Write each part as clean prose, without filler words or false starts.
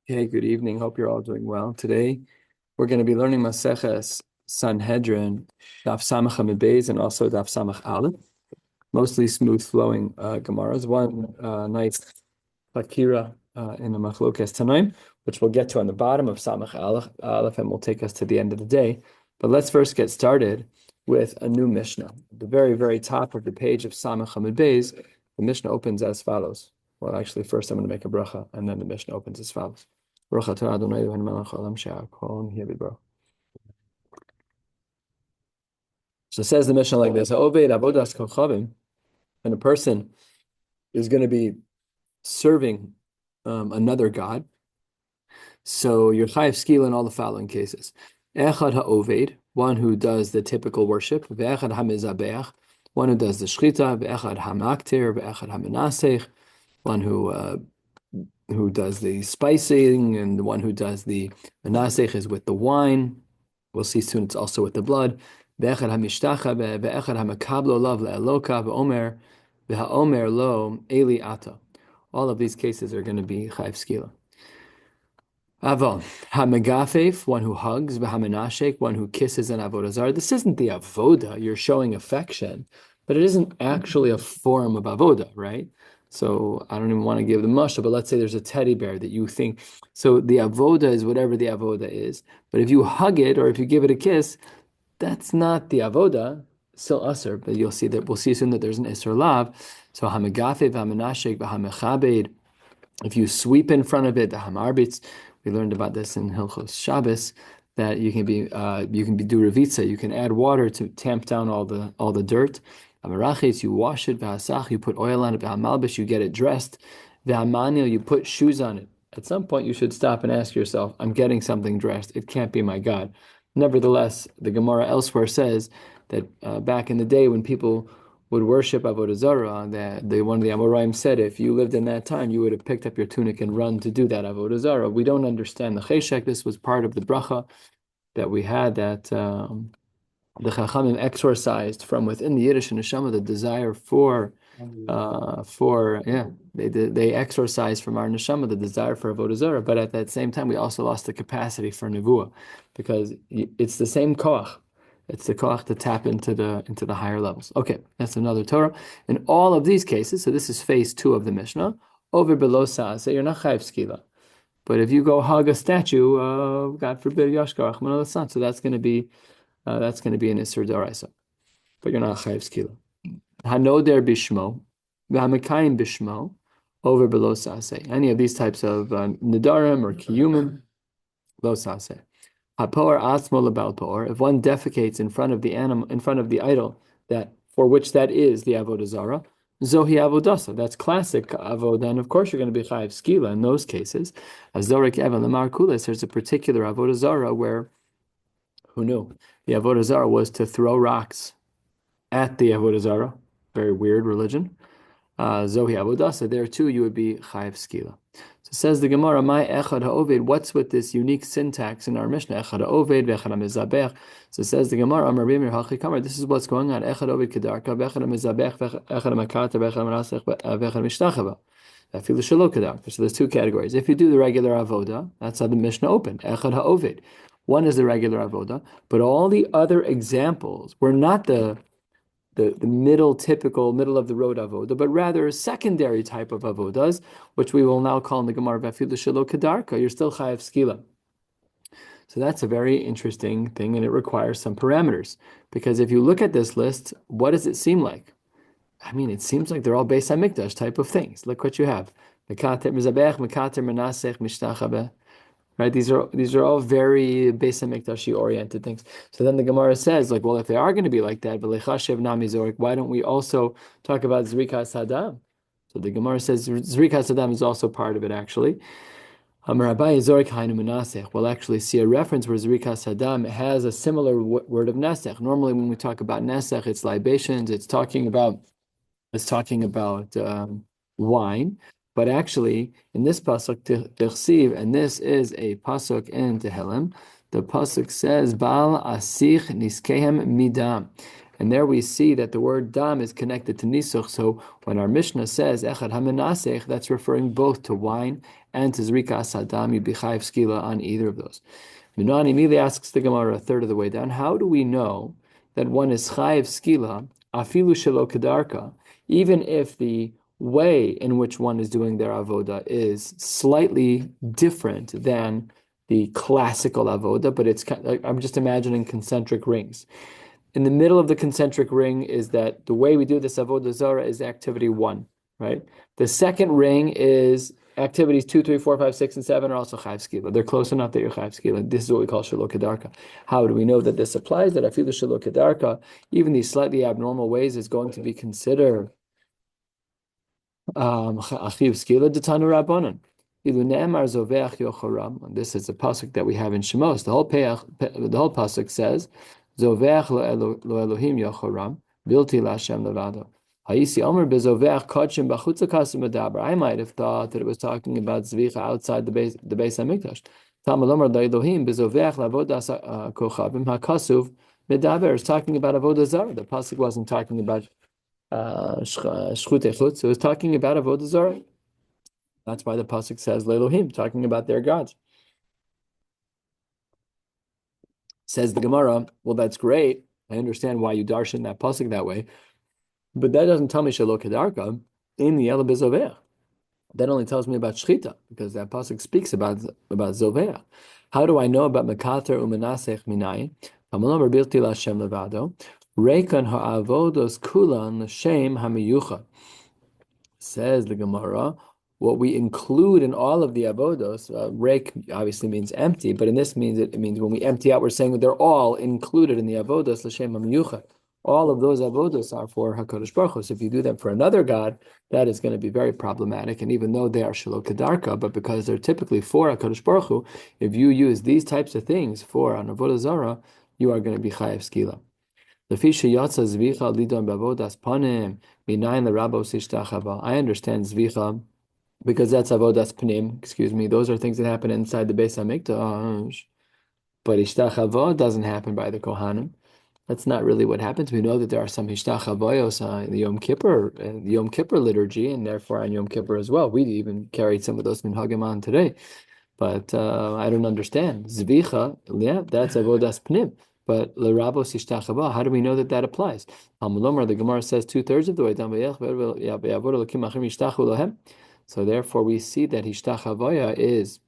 Okay, good evening. Hope you're all doing well. Today, we're going to be learning Maseches Sanhedrin, Daf Samach Amud Beis, and also Daf Samach Aleph. Mostly smooth flowing Gemaras. One nice Fakira in the Machlokes Tanaim, which we'll get to on the bottom of Samach Aleph, and will take us to the end of the day. But let's first get started with a new Mishnah. At the very, very top of the page of Samach Amud Beis, the Mishnah opens as follows. Well, actually, first I'm going to make a bracha, and then the Mishnah opens as follows. Baruch atah Adonai Eloheinu melech haolam she'akol nihye b'dbaro. So says the Mishnah like this: Oved avodas kochavim, when a person is going to be serving another god, so you're chayav skila in all the following cases: Echad ha'oved, one who does the typical worship; ve'echad ha'mezabeach, one who does the shchita; ve'echad ha'maktir, ve'echad ha'menasech, one who does the spicing, and the one who does the menasech is with the wine. We'll see soon it's also with the blood. Ve'echad hamishtacha ve'echad hamakablo lav le'eloka ve'omer ve'haomer lo eli ata. All of these cases are going to be chayiv skila. Avon hamegafef, one who hugs, v'hamenashek, one who kisses an avodah zarah. This isn't the avodah, you're showing affection, but it isn't actually a form of avodah, right? So I don't even want to give the mashal, but let's say there's a teddy bear that you think. So the avoda is whatever the avoda is. But if you hug it or if you give it a kiss, that's not the avoda, still usr. But you'll see that we'll see soon that there's an isr lav. So hamegafev, hamenashek, v'hamechabed. If you sweep in front of it, the hamarbitz. We learned about this in Hilchos Shabbos, that you can be do revitza. You can add water to tamp down all the dirt. Amarachis, you wash it. V'hasach, you put oil on it. V'hamalbish, you get it dressed. V'hamanil, you put shoes on it. At some point, you should stop and ask yourself, I'm getting something dressed. It can't be my God. Nevertheless, the Gemara elsewhere says that back in the day when people would worship Avodah Zarah, one of the Amoraim said, if you lived in that time, you would have picked up your tunic and run to do that Avodah Zarah. We don't understand the cheshek. This was part of the bracha that we had, that the Chachamim exorcised from within the Yiddish neshama the desire they exorcised from our neshama the desire for avodah zarah. But at that same time, we also lost the capacity for nevuah, because it's the same koach. It's the koach to tap into the higher levels. Okay, that's another Torah. In all of these cases, so this is phase 2 of the Mishnah. Over below sa'aseh, you're not chayiv skila. But if you go hug a statue, God forbid, yashkarach manalassan, so that's going to be an isur daraisa. But you're not chayiv skila. Hanoder bishmo, v'hamekayim bishmo, over below saseh. Any of these types of nidarim or kiyumim, lo saseh. Hapoar atzmo lebal poor. If one defecates in front of the animal, in front of the idol that for which that is the avodah zarah, zohi avodasa. That's classic avodah, and of course you're going to be chayiv skila in those cases. As zorik evan lemar kules, there's a particular avodah zarah where, who knew, the avodah zarah was to throw rocks at the avodah zarah. Very weird religion. Zohi avodasa, there too you would be chayiv skila. So says the Gemara, my echad ha'oved, what's with this unique syntax in our Mishnah? Echad ha'oved, ve'echad ha'mezabech. So says the Gemara, Amar Rabbi Meir hachi kamar, this is what's going on. Echad ha'oved kedarka, ve'echad ha'mezabech, ve'echad ha'makata, ve'echad ha'menasech, ve'echad ha'mishtachava. Afilu shelo kedarka. So there's two categories. If you do the regular avoda, that's how the Mishnah opened. Echad ha'oved. One is the regular avoda, but all the other examples were not the typical middle of the road avodah, but rather a secondary type of avodas, which we will now call in the Gemara v'afilu shelo kedarka. You're still chayav skila. So that's a very interesting thing, and it requires some parameters, because if you look at this list, what does it seem like? I mean, it seems like they're all Beis Hamikdash type of things. Look what you have: mekater mizabech, mekater menasech, mishtachabeh. Right? These are all very Beis Hamikdashi oriented things. So then the Gemara says, like, well, if they are going to be like that, why don't we also talk about Zrikas Hadam? So the Gemara says Zrikas Hadam is also part of it, actually. We'll actually see a reference where Zrikas Hadam has a similar word of Nesech. Normally, when we talk about Nesech, it's libations. It's talking about wine. But actually, in this pasuk, Tersiv, and this is a pasuk in Tehillim, the pasuk says, "Bal asich niskehem midam," And there we see that the word dam is connected to nisuch. So when our Mishnah says echad hamenasech, that's referring both to wine and to zrikas hadam. You'd be chayiv skila on either of those. Minan immediately asks the Gemara a third of the way down, how do we know that one is chayiv skila, afilu shelo kedarka, even if the way in which one is doing their avoda is slightly different than the classical avoda, but it's kind of, I'm just imagining concentric rings. In the middle of the concentric ring is that the way we do this avodah zara is activity 1, right? The second ring is activities 2, 3, 4, 5, 6, and 7 are also chayv skila. They're close enough that you're chayv skila. This is what we call shelo kedarka. How do we know that this applies? That afilu shelo kedarka, even these slightly abnormal ways, is going to be considered achiv skila detanu rabbanan. Ilu ne'emar zoveach yochoram. And this is a pasuk that we have in Shemos. The whole pasuk says zoveach lo Elohim yochoram bilti laHashem levado. Hayisi omer bezoveach kodshim b'chutz kasim medaber. I might have thought that it was talking about zvicha outside the Beis Hamikdash. Talmud omer lo Elohim bezoveach lavodas kochavim hakasuv medaber. It's talking about avodah zarah. The pasuk wasn't talking about shchutei chutz. It was talking about avodah zarah. That's why the pasuk says Le'Elohim, talking about their gods. Says the Gemara, well, that's great. I understand why you darshan that pasuk that way, but that doesn't tell me shelo kedarka in the Ela Bezoveh. That only tells me about shchita, because that pasuk speaks about zoveh. How do I know about mekater umenasech minayin? Amalam bilti laHashem levado. Reikan ha'avodos kulan l'shem hamiyucha. Says the Gemara, what we include in all of the avodos, reik obviously means empty, but in this means it means when we empty out, we're saying that they're all included in the avodos l'shem hamiyucha. All of those avodos are for HaKadosh Baruch Hu. So if you do them for another God, that is going to be very problematic. And even though they are shelo kedarka, but because they're typically for HaKadosh Baruch Hu, if you use these types of things for an avodah zara, you are going to be chayav skila. I understand zvicha because that's avodas pnim. Those are things that happen inside the Beis Hamikdash. But ishtachava doesn't happen by the Kohanim. That's not really what happens. We know that there are some hishtachavayos in the Yom Kippur liturgy, and therefore on Yom Kippur as well. We even carried some of those minhagim on today. But I don't understand. Zvicha, yeah, that's avodas pnim. But l'rabos ishtachava, how do we know that that applies? The Gemara says 2/3 of the way down. So therefore, we see that hishtachavaya is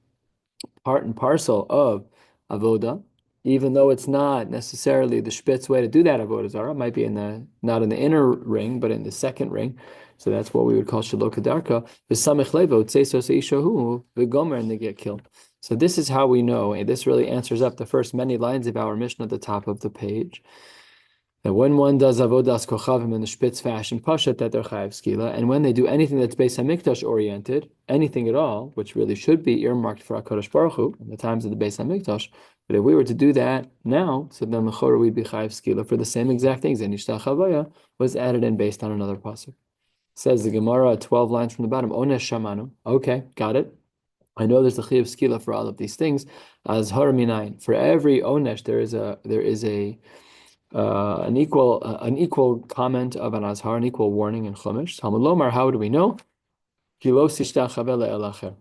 part and parcel of avoda, even though it's not necessarily the spitz way to do that avodah zarah. It might be not in the inner ring, but in the second ring. So that's what we would call shelo kedarka. V'samich levo tzeisos ishahu v'gomer, and they get killed. So this is how we know, and this really answers up the first many lines of our Mishnah at the top of the page, that when one does avodas kochavim in the spitz fashion, pashat, that they're chayav skila, and when they do anything that's Beis Hamikdash oriented, anything at all, which really should be earmarked for HaKadosh Baruch Hu in the times of the Beis Hamikdash, but if we were to do that now, so then l'chora we'd be chayav skila for the same exact things, and ishtachavaya was added in based on another pasuk. Says the Gemara, 12 lines from the bottom, onesh shamanu. Okay, got it. I know there's a chiyuv skila for all of these things. Azhar minayin. For every onesh, there is an equal comment of an azhar, an equal warning in Chumash. Talmud lomar, how do we know? Kilo sishtachaveh le'elacher.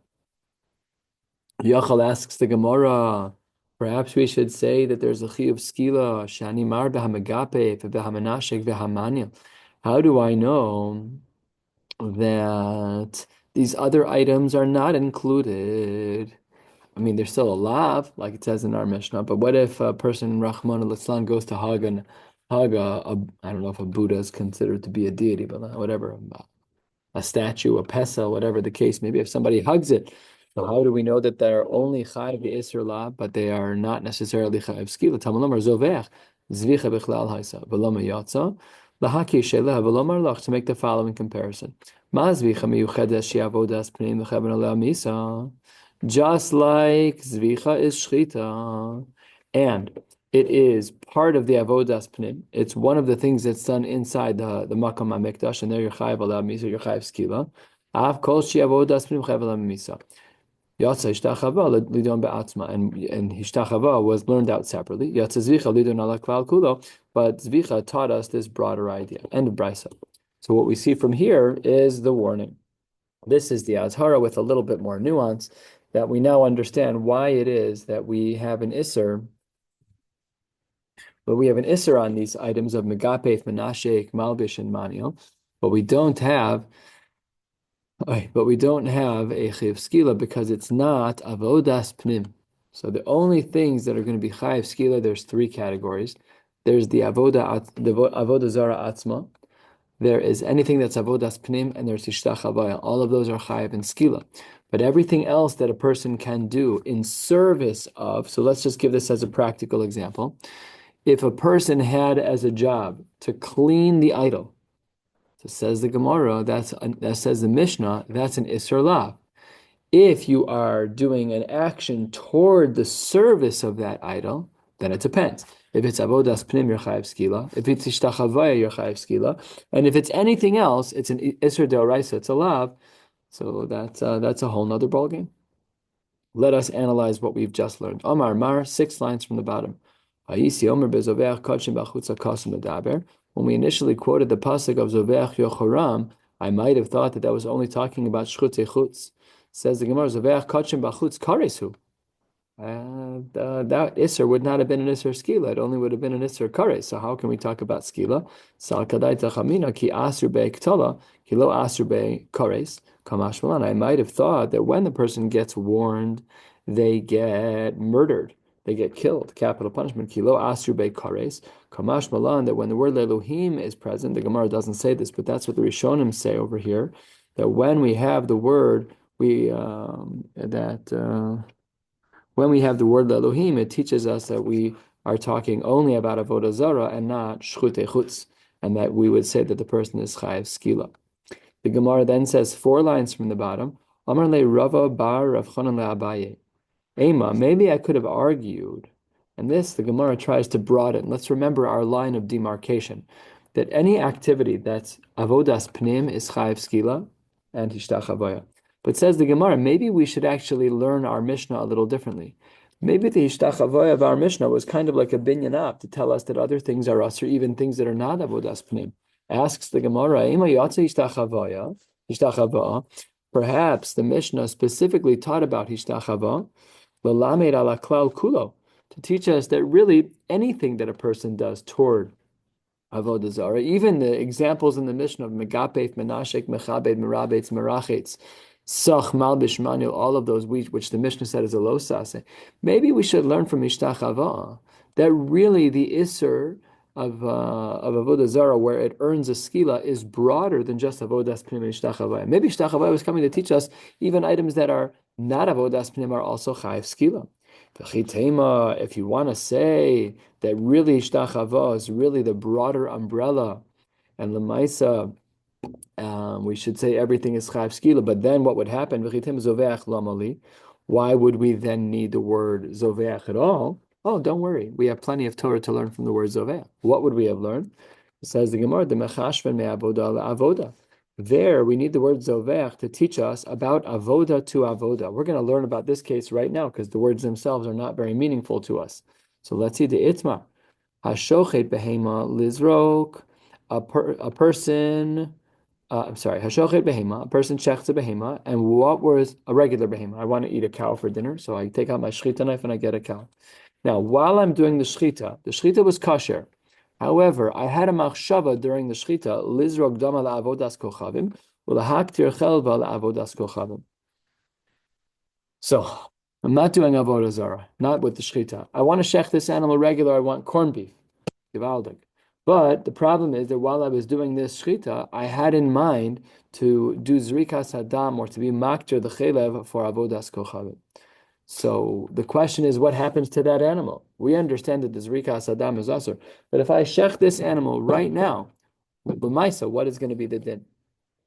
Yachal asks the Gemara, perhaps we should say that there's a chiyuv skila, shani mar b'hamagape v'b'hamanashek v'hamaniel. How do I know that these other items are not included? I mean, there's still a lav, like it says in our Mishnah, but what if a person, Rahman al-Islam, goes to hug a, I don't know if a Buddha is considered to be a deity, but whatever, a statue, a pesel, whatever the case may be, if somebody hugs it, so how do we know that they're only chayiv v'isur la, but they are not necessarily chayiv skila? Talmud lomar zoveach, zvicha b'chlal haisa, v'loma yatsa, lahaki shelah v'lomar lach, to make the following comparison. Ma zvicha miyuchedes she'avodas pneim l'cheben aleh misa. Just like zvicha is shchita, and it is part of the avodas pnim. It's one of the things that's done inside the makam hamikdash, and there you're chayiv aleh misa, you're chayiv skila. Av kol she avodas pnim chayiv aleh misa. Yatsa hishtachava lidon be'atzma, and hishtachava was learned out separately. Yatsa zvicha lidon ala klal kulo. but Zvicha taught us this broader idea. End of Brisa. So what we see from here is the warning. This is the Azhara with a little bit more nuance, that we now understand why it is that we have an Isser. But we have an Isser on these items of Megapef, Menashek, Malbish, and Manio, but we don't have a Chayv Skila because it's not Avodas Pnim. So the only things that are going to be Chayv Skila, there's three categories. There's the Avodah Zara Atzma. There is anything that's Avodas Pnim, and there's Ishtach Havaya. All of those are Chayav and Skila. But everything else that a person can do in service of, so let's just give this as a practical example. If a person had as a job to clean the idol, so says the Gemara, that says the Mishnah, that's an Isser Lav. If you are doing an action toward the service of that idol, then it depends. If it's Avodas Pnim, you're Chayav Skila. If it's Ishtach Havaya, you're Chayav Skila. And if it's anything else, it's an Isser Deoraisa, it's a Lav. So that's a whole nother ballgame. Let us analyze what we've just learned. Omar Mar, 6 lines from the bottom. When we initially quoted the pasuk of Zoveach Yochoram, I might have thought that was only talking about Shchutei Chutz. Says the Gemara, Zoveach Kachim Bachutz Karesu. That Isser would not have been an Isser Skila. It only would have been an Isser Kares. So how can we talk about Skila? Sal Kadai Tachamina Ki Asur Be Ktala Ki Lo Asur Be Kares. Kamash Malan. I might have thought that when the person gets warned, they get murdered. They get killed, capital punishment. Kilo asur be kares. Kamash malan, that when the word Elohim is present, the Gemara doesn't say this, but that's what the Rishonim say over here. That when we have the word, when we have the word Elohim, it teaches us that we are talking only about avodah zara and not shchutei chutz, and that we would say that the person is chayav skila. The Gemara then says 4 lines from the bottom. Amar le Rava bar Rav Chanan le Abaye. Ema, maybe I could have argued, and this the Gemara tries to broaden. Let's remember our line of demarcation, that any activity that's avodas pnim is chayav skila and hishtach havaya. But says the Gemara, maybe we should actually learn our Mishnah a little differently. Maybe the hishtach havaya of our Mishnah was kind of like a binyan to tell us that other things are us, or even things that are not avodas pnim. Asks the Gemara, Ema yatsa hishtach havaya. Perhaps the Mishnah specifically taught about hishtach havaya. L'lamed ala klal kulo, to teach us that really anything that a person does toward avodah zarah, even the examples in the Mishnah of megapef, menashek, mechabed, merabetz, merachetz, sach, malbish, manuel, all of those which the Mishnah said is a lo sase. Maybe we should learn from ishtach hava that really the isser of avodah zarah, where it earns a skila, is broader than just avodas pnim and ishtach hava. Maybe ishtach hava was coming to teach us even items that are not avodas pnim are also chayav skila. If you want to say that really ishtach hava is really the broader umbrella, and lemaisa, we should say everything is chayav skila. But then what would happen? Why would we then need the word zoveach at all? Oh, don't worry. We have plenty of Torah to learn from the word zoveach. What would we have learned? It says the Gemara, the mechashven me'avoda la'avoda. There, we need the word zoveach to teach us about avoda to avoda. We're going to learn about this case right now because the words themselves are not very meaningful to us. So let's see the itmar. Hashochet behema lizrok. Hashochet behema, a person shechts a behema, and what was a regular behema? I want to eat a cow for dinner, so I take out my shchita knife and I get a cow. Now, while I'm doing the shchita was kosher. However, I had a machshava during the shchita, lizrok dama la'avodas kochavim, u'lahaktir chelva la'avodas kochavim. So, I'm not doing avodah zara, not with the shchita. I want to shech this animal regular, I want corned beef, givaldig. But the problem is that while I was doing this shchita, I had in mind to do zrikas hadam, or to be maktir the chelev for avodas kochavim. So the question is, what happens to that animal? We understand that the zrikas hadam is asur, but if I shech this animal right now, b'maisa, what is going to be the din?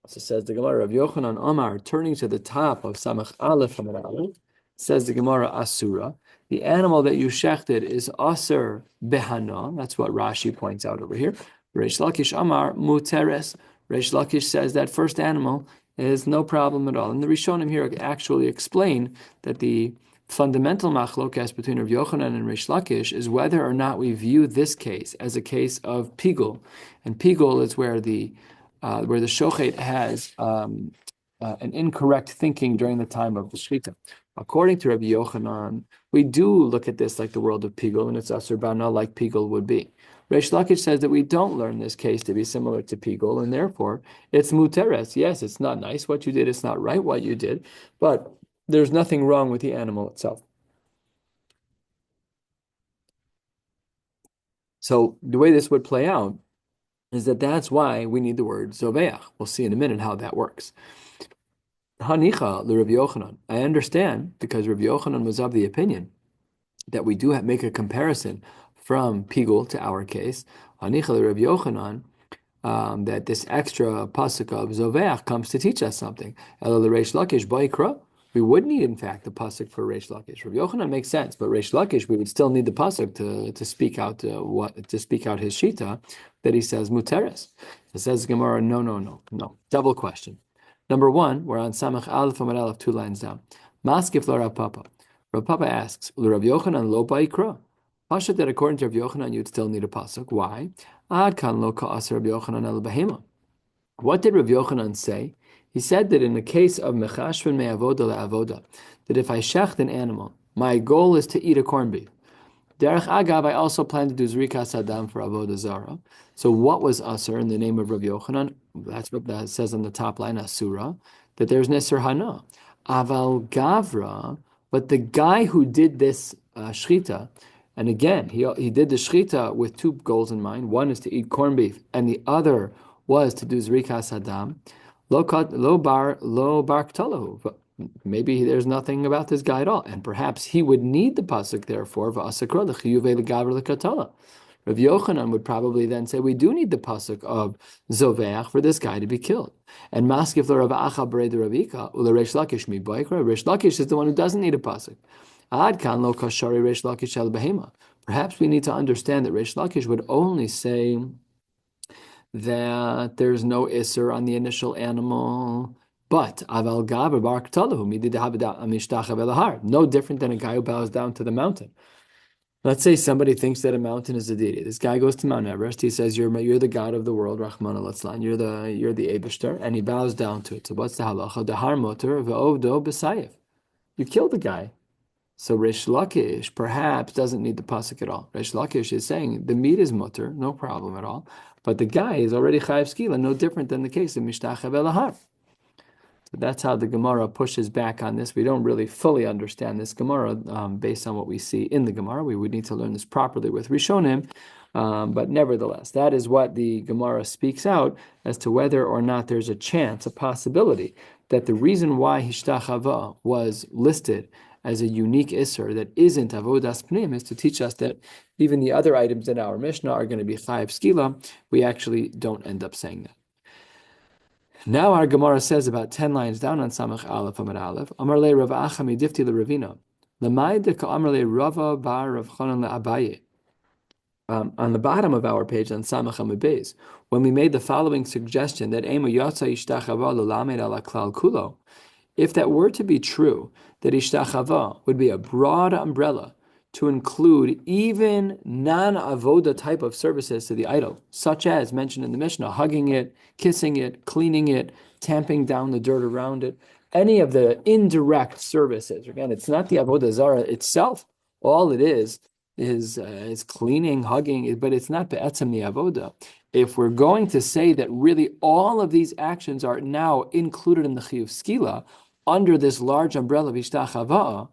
So says the Gemara of Yochanan Omar, turning to the top of Samach Aleph Hamad Aleph, says the Gemara Asura. The animal that you shechted is Asur Behana. That's what Rashi points out over here. Reish Lakish Amar Muteres. Reish Lakish says that first animal is no problem at all. And the Rishonim here actually explain that the fundamental machlokas between Rav Yochanan and Reish Lakish is whether or not we view this case as a case of pigul, and pigul is where the shochet has an incorrect thinking during the time of the shechita. According to Rabbi Yochanan, we do look at this like the world of pigul, and it's asur bana like pigul would be. Reish Lakish says that we don't learn this case to be similar to pigul, and therefore it's muteres. Yes, it's not nice what you did, it's not right what you did, but there's nothing wrong with the animal itself. So the way this would play out is that that's why we need the word zoveach. We'll see in a minute how that works. Hanicha le Rabbi Yochanan. I understand because Rabbi Yochanan was of the opinion that we do make a comparison from pigul to our case. Hanicha le Rabbi Yochanan. That this extra pasuk of zoveach comes to teach us something. Ela le Reish Lakish ba'ikra. We would need, in fact, the pasuk for Reish Lakish. Rabbi Yochanan makes sense, but Reish Lakish, we would still need the pasuk to speak out his shita that he says muteres. It says Gemara, no. Double question. Number one, we're on Samach Aleph Amar Aleph, 2 lines down. Maskif lo Rav Papa. Rav Papa asks, Rabbi Yochanan lo ba'ikra. Pasha that according to Rabbi Yochanan, you'd still need a pasuk. Why? Ad kan lo ka'as Rabbi Yochanan el behema. What did Rabbi Yochanan say? He said that in the case of mechashven me'avoda le'avoda, that if I shecht an animal, my goal is to eat a corned beef. Derech agav, I also plan to do zrikas adam for avoda zara. So what was asur in the name of Rabbi Yochanan? That's what that says on the top line, asura, that there's neser hana. Aval gavra, but the guy who did this shchita, and again, he did the shchita with 2 goals in mind. One is to eat corned beef, and the other was to do zrikas adam. Lo bar ktalahu. Maybe there's nothing about this guy at all, and perhaps he would need the pasuk. Therefore, v'asakra l'chiyuvei l'gaver l'katala. Rav Yochanan would probably then say we do need the pasuk of zoveach for this guy to be killed. And maskif l'Rav Acha b'rei Ravika u'leReish Lakish mi b'ikra. Reish Lakish is the one who doesn't need a pasuk. Ad kan lo kashari Reish Lakish el behema. Perhaps we need to understand that Reish Lakish would only say that there's no isser on the initial animal, but aval gaber bar ktalahu midid no different than a guy who bows down to the mountain. Let's say somebody thinks that a mountain is a deity. This guy goes to Mount Everest. He says, "You're the god of the world, Rahman al-Atzlan. You're the Eibishter," and he bows down to it. So what's the halacha? Dehar motor ve'ovdo b'sayif. You kill the guy. So Reish Lakish perhaps doesn't need the pasuk at all. Reish Lakish is saying the meat is mutter, no problem at all, but the guy is already chayav skila, no different than the case of mishtachav elahar. So that's how the Gemara pushes back on this. We don't really fully understand this Gemara based on what we see in the Gemara. We would need to learn this properly with Rishonim, but nevertheless, that is what the Gemara speaks out as to whether or not there's a chance, a possibility, that the reason why hishtachava was listed as a unique isser that isn't avodas pnim is to teach us that even the other items in our Mishnah are going to be chayav skila. We actually don't end up saying that. Now our Gemara says about 10 lines down on Samach Aleph Amar Aleph, Amar le Rav Acha midifti le Ravina, Lamai de ka Amar le Rava bar Rav Chanan le Abaye. On the bottom of our page on Samach Amud Beis, when we made the following suggestion that Ema Yatsa Ishtachava L'Lamed Ala Klal Kulo, if that were to be true, that Ishtachava would be a broad umbrella to include even non-avoda type of services to the idol, such as mentioned in the Mishnah, hugging it, kissing it, cleaning it, tamping down the dirt around it, any of the indirect services. Again, it's not the avodah zara itself. All it is cleaning, hugging, but it's not be'etzem the avodah. If we're going to say that really all of these actions are now included in the chiyuv skila under this large umbrella of ishtachava,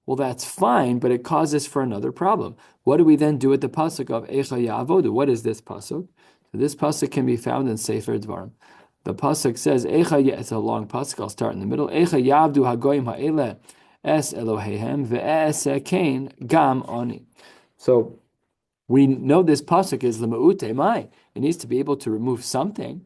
well, that's fine, but it causes for another problem. What do we then do with the pasuk of Eicha Ya'avodu? What is this pasuk? So this pasuk can be found in Sefer Dvarim. The pasuk says, it's a long pasuk, I'll start in the middle. Eicha Ya'avdu hagoyim ha'ele es Elohehem ve'es kain gam oni. So we know this pasuk is l'ma'ute mai. It needs to be able to remove something,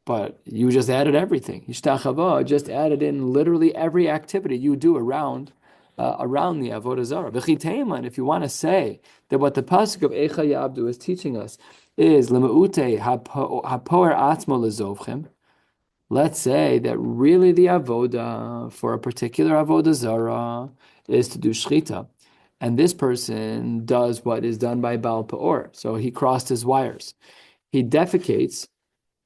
but you just added everything. Ishtachava just added in literally every activity you do around the avodah zarah. V'chiteiman, if you want to say that what the pasuk of Eicha Ya'avdu is teaching us is l'ma'ute hapoer atzmo lezovchem, Let's say that really the avoda for a particular avoda zara is to do shchita, and this person does what is done by Baal Peor. So he crossed his wires. He defecates,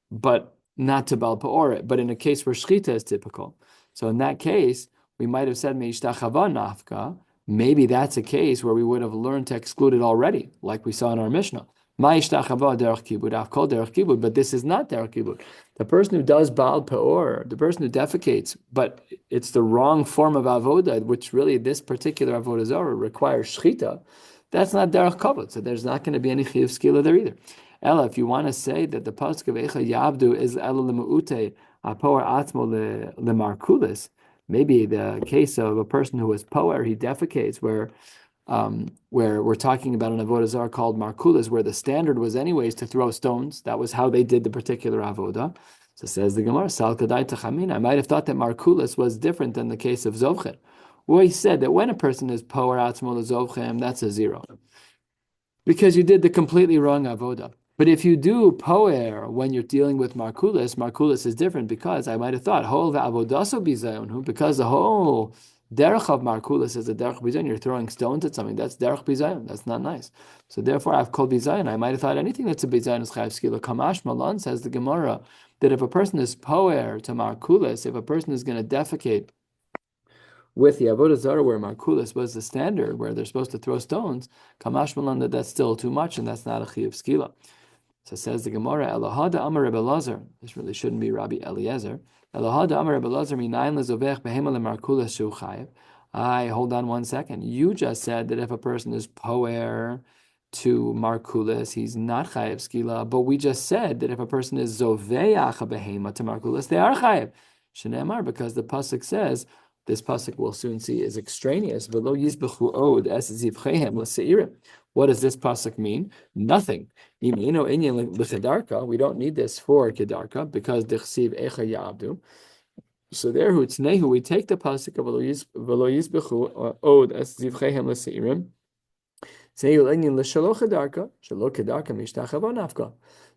but not to Baal Peor, but in a case where shchita is typical. So in that case, we might have said meishtachava nafka. Maybe that's a case where we would have learned to exclude it already, like we saw in our Mishnah. Ma'ishtachava derech kibud, afkol derech kibud, but this is not derech kibud. The person who does Baal Peor, the person who defecates, but it's the wrong form of avoda, which really this particular avoda zara requires shchita, that's not derech kavod, so there's not going to be any chiyuv skila there either. Ella, if you want to say that the pasuk of Eicha Yavdu is Ella lemuute apor atzmo lemarkulis, maybe the case of a person who is poer, he defecates, where we're talking about an avodah zarah called markulis, where the standard was anyways to throw stones. That was how they did the particular avodah. So says the Gemara, Sal kadai tachamin. I might have thought that markulis was different than the case of zovchen. Well, he said that when a person is poer atzmo lezovchem, that's a zero, because you did the completely wrong avodah. But if you do poer when you're dealing with markulis is different, because I might have thought whole avodaso bizayonu, because the whole derech of markulis is a derech bizayon. You're throwing stones at something. That's derech bizayon. That's not nice. So therefore, I've called bizayon. I might have thought anything that's a bizayon is chayav skila. Kamash malan, says the Gemara, that if a person is poer to markulis, if a person is going to defecate with the avodah zarah where markulis was the standard, where they're supposed to throw stones, kamash malan, that's still too much, and that's not a chiyav skila. So says the Gemara, Elohada Amar Rebbe Lazar. This really shouldn't be Rabbi Eliezer. Elohada Amar Rebbe Lazar minayin lezovech behema lemarkulas shu chayev. Hold on one second. You just said that if a person is poer to markulis, he's not chayev skila. But we just said that if a person is zoveach a behema to markulis, they are chayev. Shneimar, because the pasuk says, this pasuk we'll soon see is extraneous. V'lo yizbechu od es zivchehem l'seirim. What does this pasuk mean? Nothing. We don't need this for kedarka because dichsiv echa ya'abdu. So there, hutznehu, we take the pasuk of v'lo yizbechu od es zivchehem l'seirim. Say l'shalo kedarka, shalo kedarka mishtachava nafka.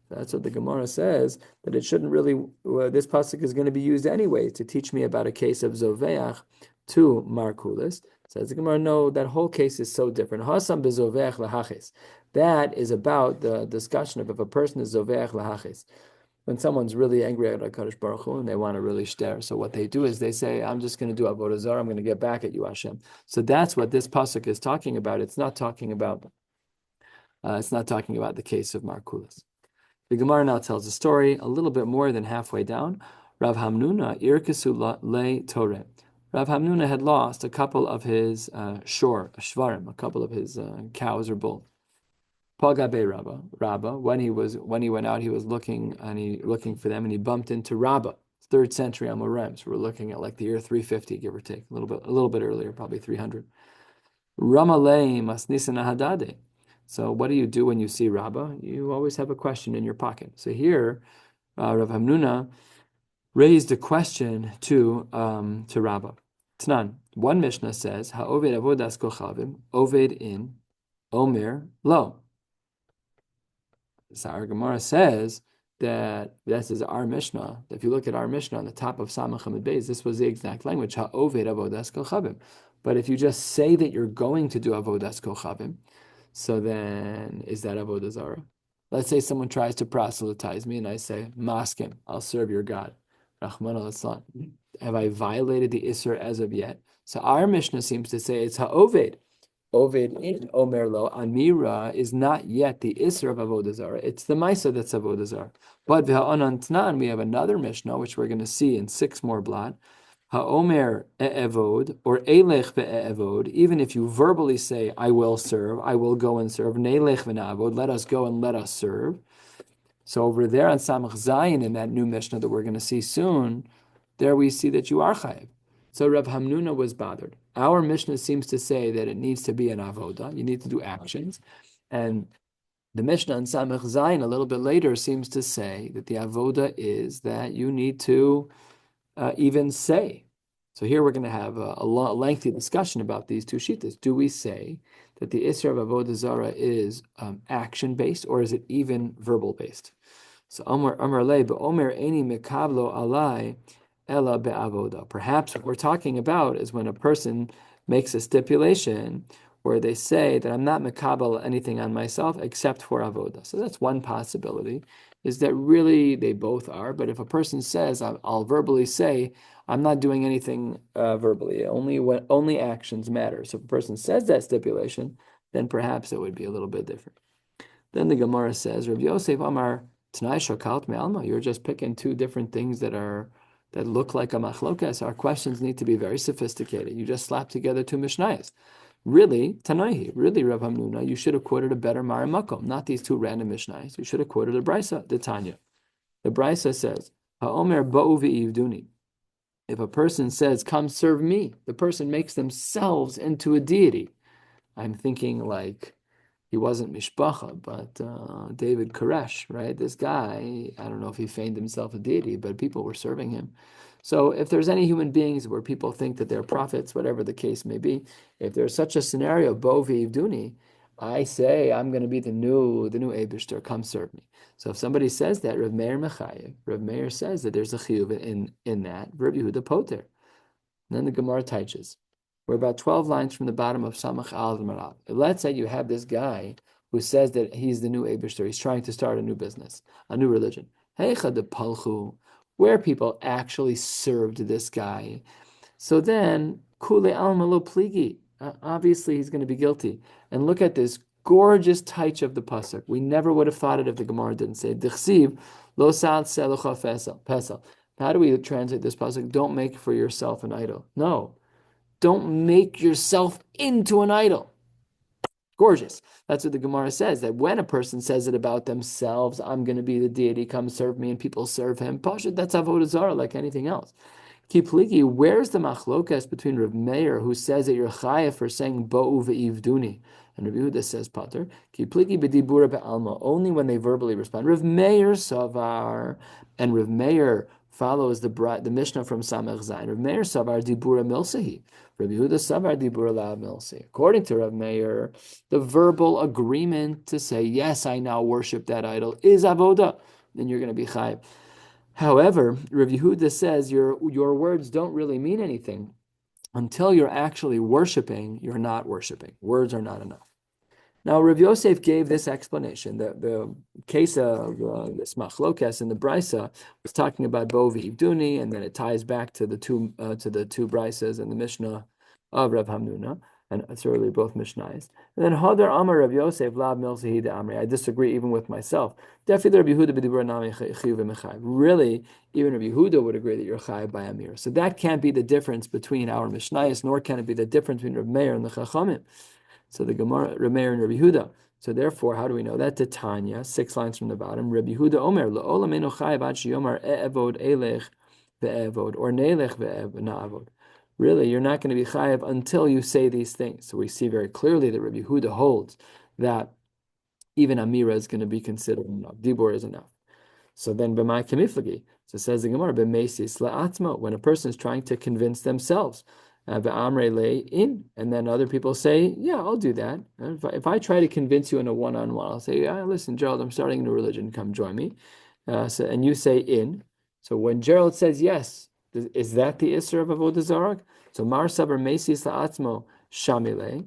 That's what the Gemara says, that it shouldn't really, this pasuk is going to be used anyway to teach me about a case of zoveach to markulis. Says the Gemara, no, that whole case is so different. Hasam bezoveach lahachis. That is about the discussion of if a person is zoveach lahachis. When someone's really angry at HaKadosh Baruch Hu and they want to really shter, so what they do is they say, I'm just going to do avodah zarah, I'm going to get back at you, Hashem. So that's what this pasuk is talking about. It's not talking about the case of markulis. The Gemara now tells a story a little bit more than halfway down. Rav Hamnuna irkesu le Torah. Rav Hamnuna had lost a couple of his shvarim, a couple of his cows or bulls. Pagabe Rabba. When he went out, he was looking for them, and he bumped into Rabba, 3rd century Amoraim. So we're looking at like the year 350, give or take, a little bit earlier, probably 300. Ramalei masnisana hadade. So what do you do when you see Rabbah? You always have a question in your pocket. So here, Rav Hamnuna raised a question to Rabbah. Tnan, one Mishnah says, Ha'oved avodas kochavim, oved in, omer lo. So our Gemara says that this is our Mishnah. If you look at our Mishnah on the top of Samach Hamid Beis, this was the exact language, Ha'oved avodas kochavim. But if you just say that you're going to do avodas kochavim, so then, is that avodah zarah? Let's say someone tries to proselytize me, and I say, Maskim, I'll serve your God. Rahman al-Islam. Have I violated the Isser as of yet? So our Mishnah seems to say it's ha'oved. Oved in Omer lo. Amira is not yet the Isser of avodah zarah. It's the Maisa that's avodah zarah. But v'ha'anan tnan, we have another Mishnah, which we're going to see in 6 more blot. Ha'omer e'evod, or elech ve'evod, even if you verbally say, I will serve, I will go and serve, ne'elech ve'na'avod, let us go and let us serve. So over there on Samach Zayin, in that new Mishnah that we're going to see soon, there we see that you are chayiv. So Rav Hamnuna was bothered. Our Mishnah seems to say that it needs to be an avoda, you need to do actions, and the Mishnah on Samach Zayin a little bit later seems to say that the avoda is that you need to even say. So here we're going to have a lengthy discussion about these two shittas. Do we say that the Isra of Avodah Zarah is action-based, or is it even verbal-based? So Amar Le, but Omer Eni Mekablo Alai Ella Be'avoda. Perhaps what we're talking about is when a person makes a stipulation where they say that I'm not mekabel anything on myself except for avoda. So that's one possibility, is that really they both are. But if a person says, I'll verbally say, I'm not doing anything verbally, only actions matter. So if a person says that stipulation, then perhaps it would be a little bit different. Then the Gemara says, Rabbi Yosef Amar Tanai Shakalt Me'alma. You're just picking two different things that look like a machlokas. Our questions need to be very sophisticated. You just slap together two mishnayos. Really, Tanaihi, really, Rav Hamnuna, you should have quoted a better Maramakom, not these two random mishnayos. You should have quoted a Brisa, the Tanya. The Brisa says, Ha'omer ba'u v'ivduni. If a person says, come serve me, the person makes themselves into a deity. I'm thinking like, he wasn't Mishpacha, but David Koresh, right? This guy, I don't know if he feigned himself a deity, but people were serving him. So if there's any human beings where people think that they're prophets, whatever the case may be, if there's such a scenario, Bo v'ivduni, I say I'm going to be the new Eibishter, come serve me. So if somebody says that, Rav Meir Mechayev, Rav Meir says that there's a chiyuv in that, Rav Yehuda Poter. And then the Gemara teaches. We're about 12 lines from the bottom of Samach Al Marav. Let's say you have this guy who says that he's the new Eibishter. He's trying to start a new business, a new religion. Heicha de Palchu, where people actually served this guy. So then, Kule Alma Lo Pligi. Obviously, he's going to be guilty. And look at this gorgeous touch of the pasuk. We never would have thought it if the Gemara didn't say Dichsiv Lo Sal Selucha Pesel. How do we translate this pasuk? Don't make for yourself an idol. No. Don't make yourself into an idol. Gorgeous. That's what the Gemara says, that when a person says it about themselves, I'm going to be the deity, come serve me, and people serve him, Pasha, that's avodah zarah like anything else. Kipliki, where's the machlokas between Rav Meir, who says that you're chayav for saying bo'u ve'ivduni, and Rav Yehuda says pater, Kipliki b'dibura be'alma, only when they verbally respond. Rav Meir savar, and Rav Meir follows the Mishnah from Samech Zayin. Rav Meir savar dibura milsahi. Rav Yehuda savar dibura la milsahi. According to Rav Meir, the verbal agreement to say, yes, I now worship that idol is avoda, then you're going to be chayav. However, Rav Yehuda says your words don't really mean anything until you're actually worshiping. You're not worshiping. Words are not enough. Now, Rav Yosef gave this explanation. The case of this machlokas in the Brisa was talking about Bo v'ivduni, and then it ties back to the two Brisas and the Mishnah of Rav Hamnuna, and it's really both Mishnayos. And then Hadar Amar Rav Yosef Lav Milsahi de Amri. I disagree even with myself. Really, even Rav Yehuda would agree that you're chayav by Amir. So that can't be the difference between our Mishnayos, nor can it be the difference between Rav Meir and the Chachamim. So the Gemara, Rav Meir and Rabbi Yehuda. So therefore, how do we know that? Titania, 6 lines from the bottom. Rabbi Yehuda Omer, La'olam eno chayav ad sheyomar e'evod elech ve'evod, or ne'elech ve'na'avod. Really, you're not going to be chayav until you say these things. So we see very clearly that Rabbi Yehuda holds that even Amira is going to be considered enough. Dibur is enough. So then, b'mai kamiflagi. So says the Gemara, b'mesis la'atzmo, when a person is trying to convince themselves, v'amrei lei in, and then other people say, yeah, I'll do that. If I try to convince you in a one-on-one, I'll say, yeah, listen, Gerald, I'm starting a new religion, come join me. And you say in. So when Gerald says yes, is that the Isser of Avodah Zarah? So Mar Sabar Mesis La'atzmo Shamile.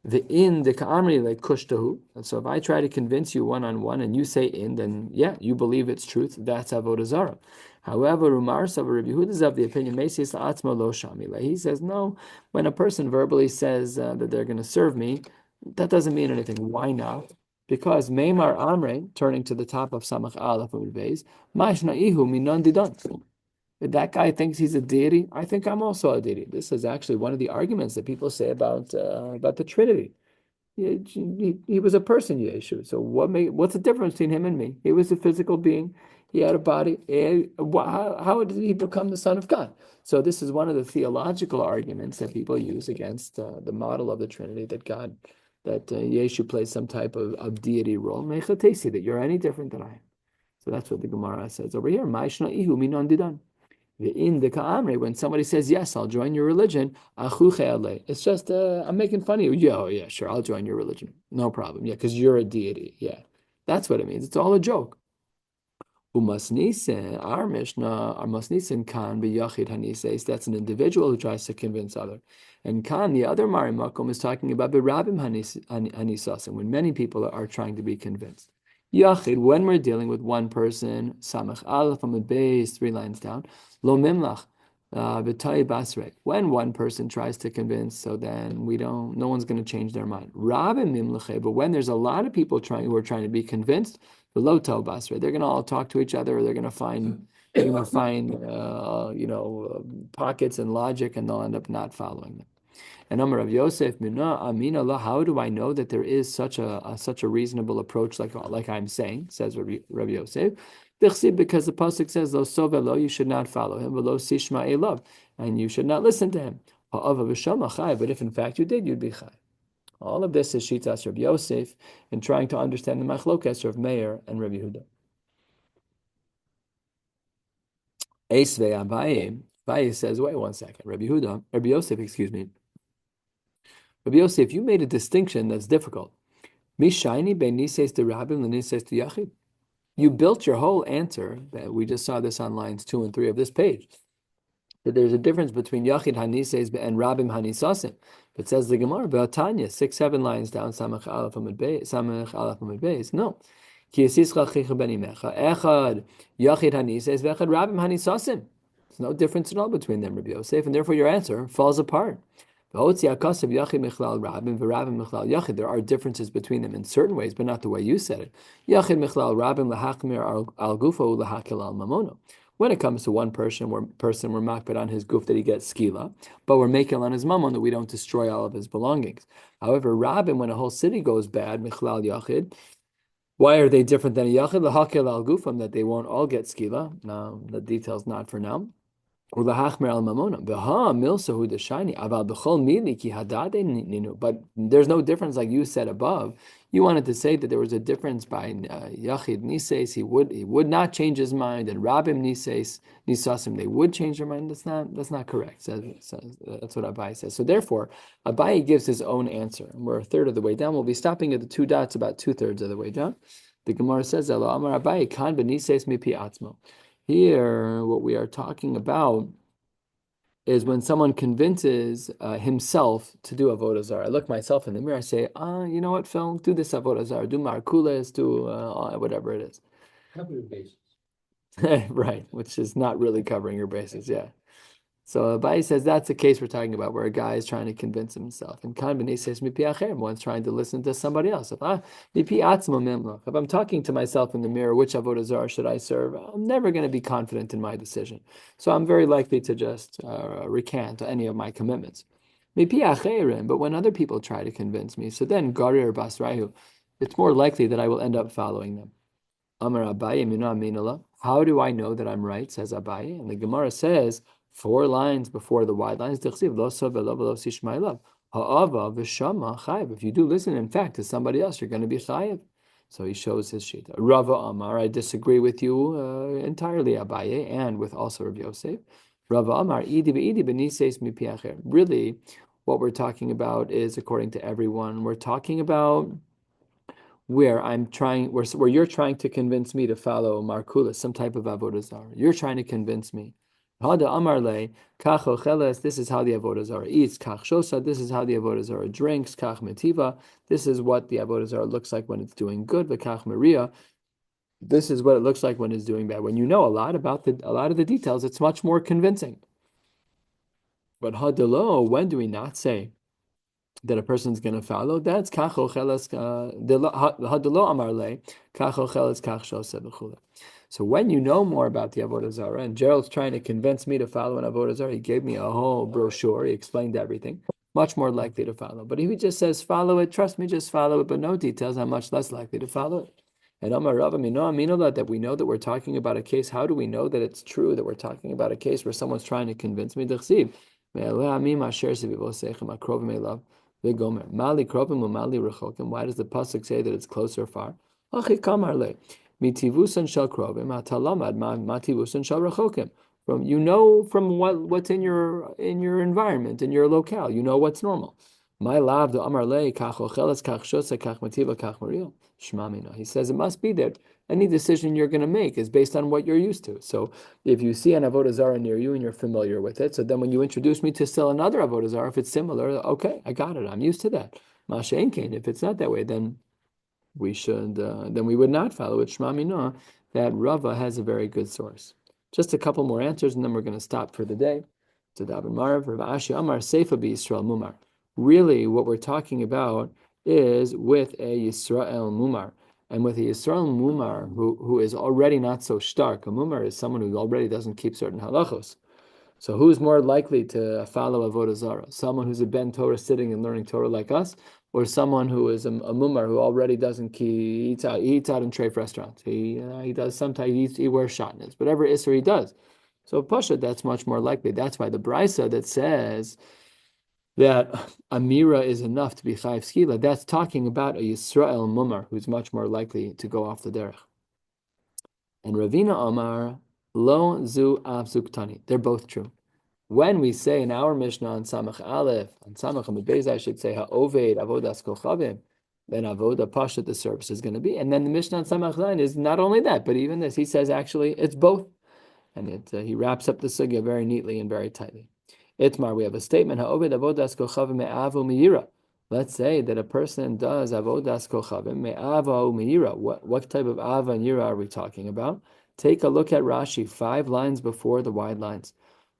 The in the Ka'amri like kushtahu. So if I try to convince you one-on-one and you say in, then yeah, you believe it's truth. That's avodah zarah. However, Umar Savar Rabbi Yehuda is of the opinion Mesis La'atzmo Lo Shamile. He says no. When a person verbally says that they're going to serve me, that doesn't mean anything. Why not? Because Meimar Amre, turning to the top of Samach Aleph Amud Beis, Mashna Ihu Minon Didon. If that guy thinks he's a deity, I think I'm also a deity. This is actually one of the arguments that people say about the Trinity. He was a person, Yeshu. So what's the difference between him and me? He was a physical being. He had a body. How did he become the Son of God? So this is one of the theological arguments that people use against the model of the Trinity, that Yeshu plays some type of deity role. That you're any different than I am. So that's what the Gemara says over here. Ma'ishna ihu minon didan. In the Ka'amre, when somebody says, yes, I'll join your religion, it's just, I'm making fun of you. Yeah, oh, yeah, sure, I'll join your religion. No problem. Yeah, because you're a deity. Yeah, that's what it means. It's all a joke. Umasnisen, our Mishnah, our Masnisen kan be Yachid Hanises. That's an individual who tries to convince other. And kan, the other Mari Makom, is talking about Berabim Hanisasim, when many people are trying to be convinced. Yachid, when we're dealing with one person, Samach Aleph on the base, 3 lines down, Lo Mimlach, V'tai Basre. When one person tries to convince, so then no one's going to change their mind. Rabim Mimlache, but when there's a lot of people who are trying to be convinced, the low basra, they're going to all talk to each other, or they're going to find pockets in logic, and they'll end up not following them. And Amar Rav Yosef, Amina, how do I know that there is such a reasonable approach like I'm saying? Says Rav Yosef, because the pasuk says, "Lo sovelo," you should not follow him, "V'lo sishma elav," and you should not listen to him. But if in fact you did, you'd be chai. All of this is Shitas Rabbi Yosef in trying to understand the Machlokas of Meir and Rabbi Yehuda. Esvei Abaye says, wait 1 second. Rabbi Yosef, excuse me. Rabbi Yosef, you made a distinction that's difficult. Mishaini ben nises to Rabim l'nises to Yachid. You built your whole answer, that we just saw this on lines 2 and 3 of this page, that there's a difference between Yachid Hanises and Rabim Hanisasim. It says the Gemara, Tanya, 6, 7 lines down, Samach Aleph Amud Beis. No. Ki yasischa chicha benimecha, echad Yachid Hanises, v'echad Rabim Hanisasim. There's no difference at all between them, Rabbi Yosef, and therefore your answer falls apart. There are differences between them in certain ways, but not the way you said it. When it comes to one person, we're makbid on his guf that he gets skila, but we're making on his mammon that we don't destroy all of his belongings. However, Rabin, when a whole city goes bad, michlal yachid, why are they different than a yachid? Lahakil al gufam, that they won't all get skila. Now, the details not for now. But there's no difference, like you said above. You wanted to say that there was a difference by Yachid Nises, he would not change his mind, and Rabim Nisasim, they would change their mind. That's not correct. So that's what Abai says. So therefore, Abai gives his own answer. We're a third of the way down. We'll be stopping at the 2 dots about 2/3 of the way down. The Gemara says, Amar Abai kan b'nises mipi atzmo. Here, what we are talking about is when someone convinces himself to do avodah zarah. I look myself in the mirror, I say, you know what, Phil, do this avodah zarah, do markulas, do whatever it is. Cover your bases. Right, which is not really covering your bases, yeah. So Abai says that's the case we're talking about, where a guy is trying to convince himself. And kan b'nei says mipi acher, one's trying to listen to somebody else. If I'm talking to myself in the mirror, which avodah zarah should I serve? I'm never going to be confident in my decision. So I'm very likely to just recant any of my commitments. Mipi acherim, but when other people try to convince me, so then garir basrayu, it's more likely that I will end up following them. Amar Abaye, how do I know that I'm right? Says Abaye, and the Gemara says 4 lines before the wide lines. If you do listen, in fact, to somebody else, you're going to be chayiv. So he shows his shita. Rava Amar, I disagree with you entirely, Abaye, and with also Rabbi Yosef. Rava Amar, really, what we're talking about is, according to everyone, we're talking about where you're trying to convince me to follow Markulas, some type of avodah zarah. You're trying to convince me. Hada amarle, kach ocheles, this is how the avodah zarah eats. Kach shosa, this is how the avodah zarah drinks. Kach metiva, this is what the avodah zarah looks like when it's doing good. V'kach maria, this is what it looks like when it's doing bad. When you know a lot of the details, it's much more convincing. But hadelo, when do we not say that a person's going to follow? That's kacho cheles hadelo amarle kacho cheles kach shoseh b'chule. So when you know more about the avodah zarah, and Gerald's trying to convince me to follow an avodah zarah, he gave me a whole brochure. He explained everything. Much more likely to follow. But if he just says follow it, trust me, just follow it, but no details, I'm much less likely to follow it. And Amar Rav Aminola, that we know that we're talking about a case. How do we know that it's true that we're talking about a case where someone's trying to convince me? Why does the pasuk say that it's close or far? From what's in your environment, in your locale, you know what's normal. He says it must be that Any decision you're going to make is based on what you're used to. So if you see an avodah zarah near you and you're familiar with it, so then when you introduce me to still another avodah zarah, if it's similar, okay, I got it. I'm used to that. Mashen kain. If it's not that way, then we would not follow it. Shema Minah, that Rava has a very good source. Just a couple more answers, and then we're going to stop for the day. To David Marav, Rav Ashi Amar Seifa Bi Yisrael Mumar. Really, what we're talking about is with a Yisrael Mumar. And with a Yisrael Mumar who is already not so stark. A Mumar is someone who already doesn't keep certain halachos. So who's more likely to follow Avodah Zarah? Someone who's a Ben Torah sitting and learning Torah like us, or someone who is a Mumar who already doesn't he eats out in treif restaurants. He does sometimes he wears shatnez, whatever Isser he does. So Pasha, that's much more likely. That's why the Brisa that says that Amira is enough to be Chayiv Skila, that's talking about a Yisrael Mumar who's much more likely to go off the derech. And Ravina Omar, Lo Zu Av Zuktani. They're both true. When we say in our Mishnah on Samach Aleph, on Samach Amud Beis, I should say Ha'oved Avodas Kochavim, then Avoda Pasha, the service is going to be. And then the Mishnah on Samach Zayin is not only that, but even this. He says actually it's both. And he wraps up the sugya very neatly and very tightly. Itmar, we have a statement, Ha'oved Avodas Kochavim me'avu me'yira. Let's say that a person does Avodas Kochavim me'avu me'yira. What type of Ava and Yira are we talking about? Take a look at Rashi, 5 lines before the wide lines.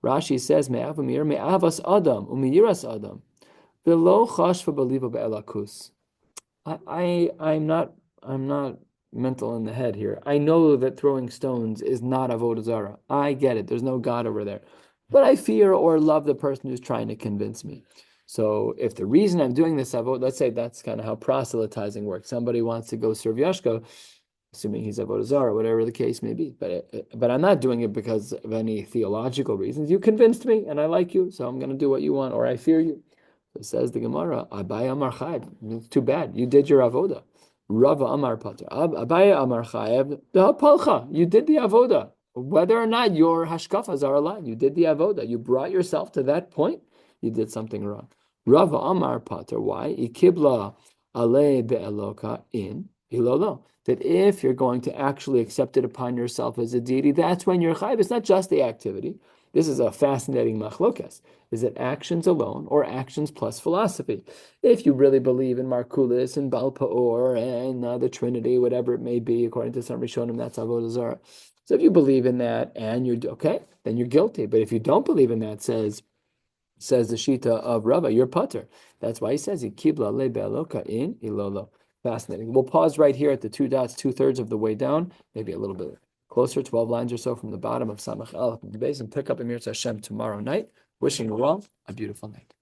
Rashi says, me'avu me'yira me'avas adam u'me'yiras adam. V'lo chashva b'liva be'elakus. I'm not mental in the head here. I know that throwing stones is not avodah zarah. I get it. There's no God over there. But I fear or love the person who's trying to convince me. So if the reason I'm doing this avodah, let's say that's kind of how proselytizing works. Somebody wants to go serve Yashka, assuming he's avodah zarah, whatever the case may be. But I'm not doing it because of any theological reasons. You convinced me, and I like you, so I'm going to do what you want, or I fear you. So says the Gemara, Abaye Amar Chayev. It's too bad. You did your avodah. Rava Amar Pater. Abaye Amar Chayev. Palcha. You did the avodah. Whether or not your hashkafas are aligned, you did the avodah. You brought yourself to that point. You did something wrong. Rava Amar Pater. Why? Ikibla ale be'eloka in ilolo. That if you're going to actually accept it upon yourself as a deity, that's when you're chayiv. It's not just the activity. This is a fascinating machlokas. Is it actions alone or actions plus philosophy? If you really believe in Markulis and Baal Pa'or and the Trinity, whatever it may be, according to some Rishonim, that's Avodah Zarah. So if you believe in that and you're okay, then you're guilty. But if you don't believe in that, says the Shita of Rava, you're putter. That's why he says, Ikibla le be'aloka in ilolo. Fascinating. We'll pause right here at the 2 dots, 2/3 of the way down, maybe a little bit closer, 12 lines or so from the bottom of Samach Aleph and pick up Emir Hashem tomorrow night. Wishing you all a beautiful night.